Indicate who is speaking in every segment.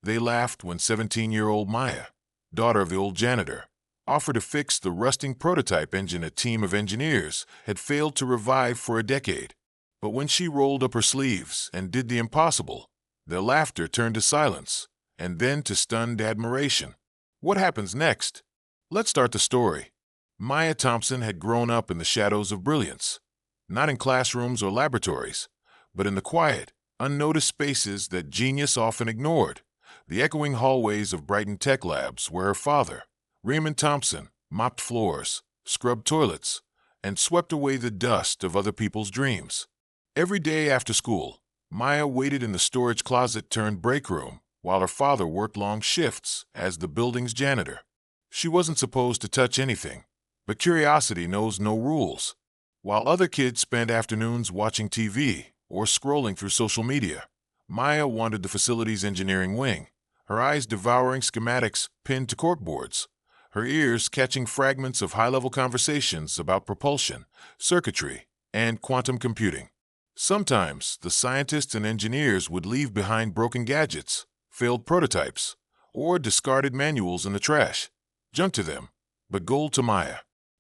Speaker 1: They laughed when 17-year-old Maya, daughter of the old janitor, offered to fix the rusting prototype engine a team of engineers had failed to revive for a decade. But when she rolled up her sleeves and did the impossible, their laughter turned to silence, and then to stunned admiration. What happens next? Let's start the story. Maya Thompson had grown up in the shadows of brilliance, not in classrooms or laboratories, but in the quiet, unnoticed spaces that genius often ignored, the echoing hallways of Brighton Tech Labs where her father, Raymond Thompson, mopped floors, scrubbed toilets, and swept away the dust of other people's dreams. Every day after school, Maya waited in the storage closet turned break room while her father worked long shifts as the building's janitor. She wasn't supposed to touch anything, but curiosity knows no rules. While other kids spent afternoons watching TV or scrolling through social media, Maya wandered the facility's engineering wing, her eyes devouring schematics pinned to corkboards, her ears catching fragments of high-level conversations about propulsion, circuitry, and quantum computing. Sometimes, the scientists and engineers would leave behind broken gadgets, failed prototypes, or discarded manuals in the trash. Junk to them, but gold to Maya.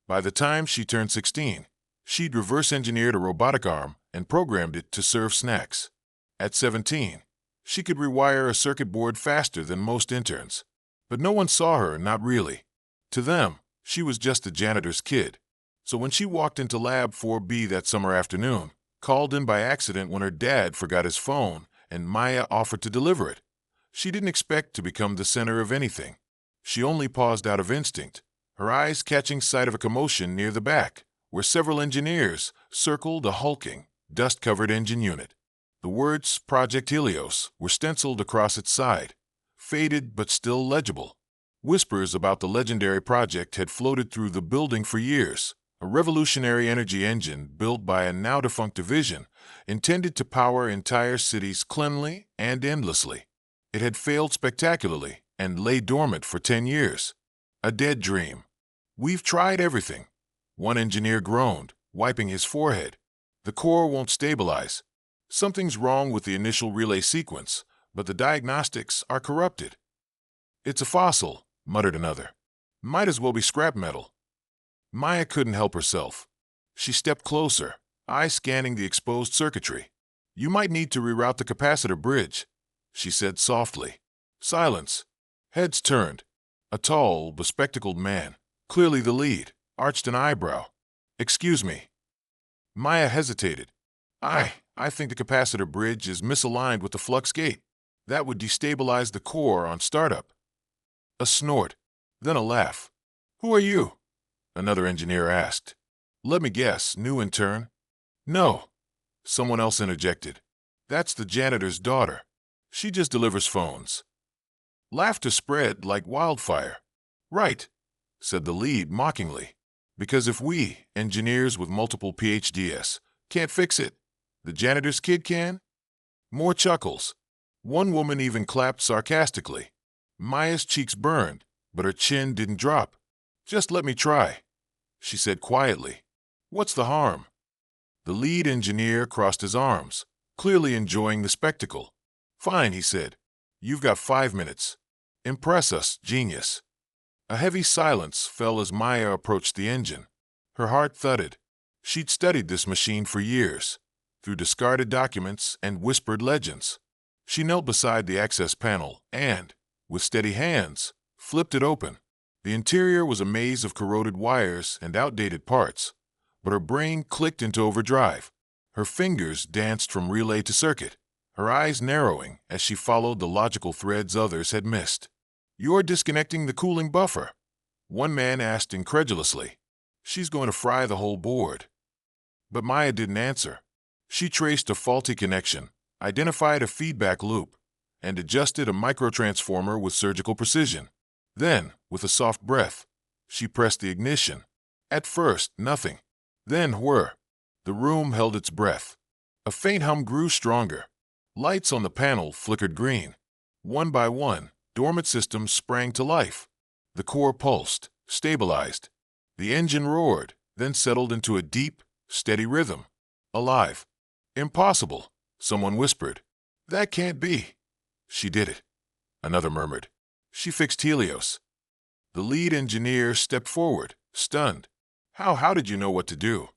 Speaker 1: By the time she turned 16, she'd reverse-engineered a robotic arm and programmed it to serve snacks. At 17, she could rewire a circuit board faster than most interns. But no one saw her, not really. To them, she was just a janitor's kid. So when she walked into Lab 4B that summer afternoon, called in by accident when her dad forgot his phone and Maya offered to deliver it, she didn't expect to become the center of anything. She only paused out of instinct, her eyes catching sight of a commotion near the back, where several engineers circled a hulking, dust-covered engine unit. The words Project Helios were stenciled across its side, faded but still legible. Whispers about the legendary project had floated through the building for years, a revolutionary energy engine built by a now-defunct division intended to power entire cities cleanly and endlessly. It had failed spectacularly and lay dormant for 10 years. A dead dream. "We've tried everything," one engineer groaned, wiping his forehead. "The core won't stabilize. Something's wrong with the initial relay sequence, but the diagnostics are corrupted." "It's a fossil," muttered another. "Might as well be scrap metal." Maya couldn't help herself. She stepped closer, eyes scanning the exposed circuitry. "You might need to reroute the capacitor bridge," she said softly. Silence. Heads turned. A tall, bespectacled man, clearly the lead, arched an eyebrow. "Excuse me." Maya hesitated. I think the capacitor bridge is misaligned with the flux gate. That would destabilize the core on startup." A snort, then a laugh. "Who are you?" another engineer asked. "Let me guess, new intern?" "No," someone else interjected. "That's the janitor's daughter. She just delivers phones." Laughter spread like wildfire. "Right," said the lead mockingly. "Because if we, engineers with multiple PhDs, can't fix it, the janitor's kid can?" More chuckles. One woman even clapped sarcastically. Maya's cheeks burned, but her chin didn't drop. "Just let me try," she said quietly. "What's the harm?" The lead engineer crossed his arms, clearly enjoying the spectacle. "Fine," he said. "You've got 5 minutes. Impress us, genius." A heavy silence fell as Maya approached the engine. Her heart thudded. She'd studied this machine for years, through discarded documents and whispered legends. She knelt beside the access panel and, with steady hands, flipped it open. The interior was a maze of corroded wires and outdated parts, but her brain clicked into overdrive. Her fingers danced from relay to circuit, her eyes narrowing as she followed the logical threads others had missed. "You're disconnecting the cooling buffer," one man asked incredulously. "She's going to fry the whole board." But Maya didn't answer. She traced a faulty connection, identified a feedback loop, and adjusted a microtransformer with surgical precision. Then, with a soft breath, she pressed the ignition. At first, nothing. Then whir. The room held its breath. A faint hum grew stronger. Lights on the panel flickered green. One by one, dormant systems sprang to life. The core pulsed, stabilized. The engine roared, then settled into a deep, steady rhythm. Alive. "Impossible," someone whispered. "That can't be." She did it. another murmured. She fixed Helios. The lead engineer stepped forward, stunned. How did you know what to do?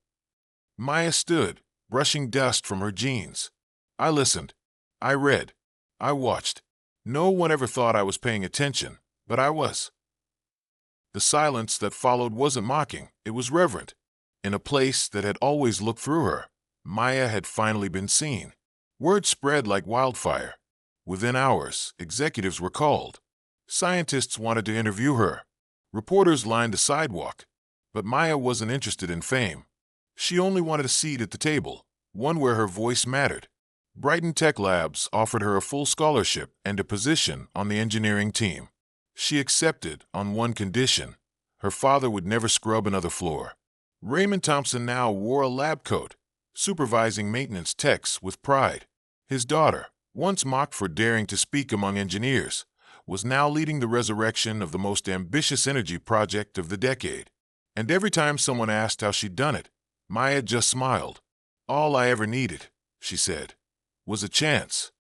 Speaker 1: Maya stood, brushing dust from her jeans. I listened. I read. I watched. No one ever thought I was paying attention, but I was. The silence that followed wasn't mocking, it was reverent. In a place that had always looked through her, Maya had finally been seen. Word spread like wildfire. Within hours, executives were called. Scientists wanted to interview her. Reporters lined the sidewalk. But Maya wasn't interested in fame. She only wanted a seat at the table, one where her voice mattered. Brighton Tech Labs offered her a full scholarship and a position on the engineering team. She accepted on one condition: her father would never scrub another floor. Raymond Thompson now wore a lab coat, supervising maintenance techs with pride. His daughter, once mocked for daring to speak among engineers, was now leading the resurrection of the most ambitious energy project of the decade. And every time someone asked how she'd done it, Maya just smiled. All I ever needed, she said, was a chance.